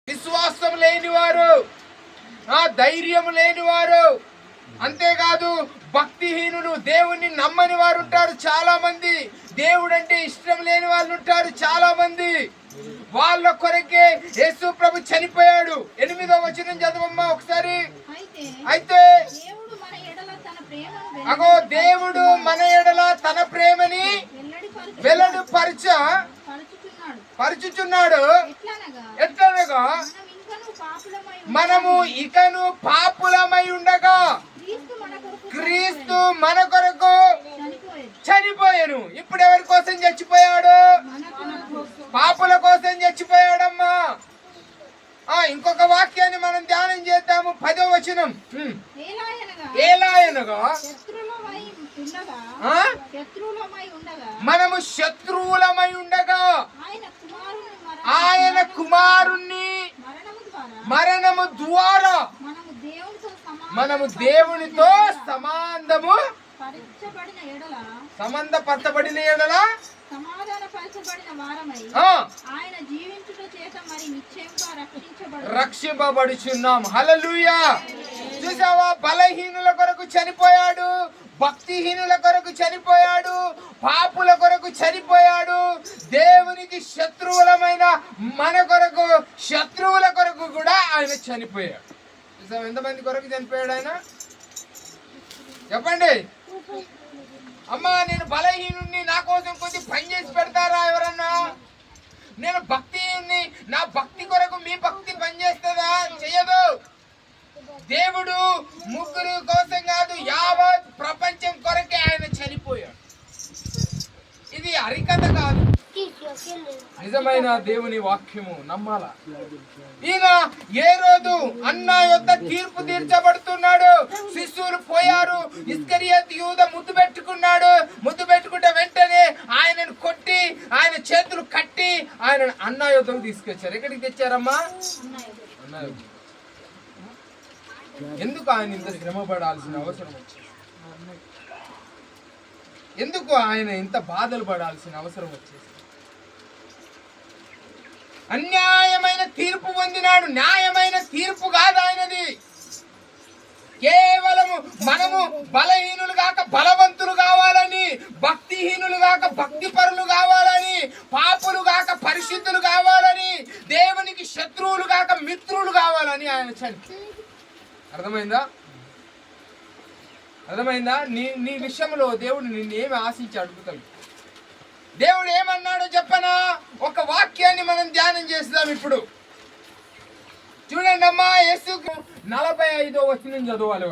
విశ్వాసం లేనివారు, ధైర్యం లేనివారు, అంతేకాదు భక్తిహీనులు, దేవుణ్ణి నమ్మని వారు ఉంటారు చాలా మంది. దేవుడు అంటే ఇష్టం లేని వాళ్ళు ఉంటారు చాలా మంది. వాళ్ళ కొరకే యేసు ప్రభు చనిపోయాడు. 8వ వచనం చదవమ్మా ఒకసారి. అయితే అగో దేవుడు మన ఎడల తన ప్రేమని పరుచుచున్నాడు. ఎట్లనగా మనము ఇకను పాపులమై ఉండగా క్రీస్తు మన కొరకు చనిపోయాను. ఇప్పుడు ఎవరి కోసం చచ్చిపోయాడు? పాపుల కోసం చచ్చిపోయాడమ్మా. ఇంకొక వాక్యాన్ని మనం ధ్యానం చేద్దాము. 10వ వచనం. ఏలాయనగా మనము శత్రువులమై ఉండగా ఆయన కుమారుణ్ణి మరణము ద్వారా మనము దేవునితో సంబంధపరచబడిన ఎడల రక్షింపబడుచున్నాం. హల్లెలూయా. చూసావా, బలహీనుల కొరకు చనిపోయాడు, భక్తిహీనుల కొరకు చనిపోయాడు, పాపుల కొరకు చనిపోయాడు, దేవునికి శత్రువులమైన మన కొరకు, శత్రువుల కొరకు కూడా ఆయన చనిపోయాడు. ఎంతమంది కొరకు చనిపోయాడు ఆయన? చెప్పండి అమ్మా. నేను బలహీనుణ్ణి, నా కోసం కొద్ది పని చేసి పెడతారా ఎవరన్నా? నేను భక్తిహీనుణ్ణి, నా భక్తి కొరకు మీ భక్తి పనిచేస్తుందా? చెయ్యదు. దేవుడు ముగ్గురు కోసం కాదు, యావత్ ప్రపంచం కొరకే ఆయన చనిపోయాడు. ఇది హరికథ కాదు, నిజమైన దేవుని వాక్యము నమ్మాల. ఈయన ఏ రోజు అన్న యొద్ద తీర్పు తీర్చబడుతున్నాడు. శిష్యులు పోయారు, ఇస్కరియోతు యూదా ముద్దు పెట్టుకున్నాడు. ముద్దు పెట్టుకుంటే వెంటనే ఆయనను కొట్టి, ఆయన చేతులు కట్టి ఆయన అన్న యొద్దకు తీసుకొచ్చారు. ఎక్కడికి తెచ్చారమ్మా? అన్న యొద్ద. ఎందుకు ఆయన ఇంత శ్రమ పడాల్సిన అవసరం వచ్చింది? ఎందుకు ఆయన ఇంత బాధలు పడాల్సిన అవసరం వచ్చేసి? అన్యాయమైన తీర్పు పొందినాడు. న్యాయమైన తీర్పు కాదు ఆయనది. కేవలము మనము బలహీనులు కాక బలవంతులు కావాలని, భక్తిహీనులు కాక భక్తిపరులు కావాలని, పాపులు కాక పరిశుద్ధులు కావాలని, దేవునికి శత్రువులు కాక మిత్రులు కావాలని ఆయన చనిపోయాడు. అర్థమైందా? నీ విషయంలో దేవుడు నిన్నేమి ఆశించి అడుగుతాడు? దేవుడు ఏమన్నాడో చెప్పనా? ఒక వాక్యాన్ని మనం ధ్యానం చేద్దాం ఇప్పుడు. చూడండి అమ్మా, యేసుకు 45వ వచనం చదవాలి.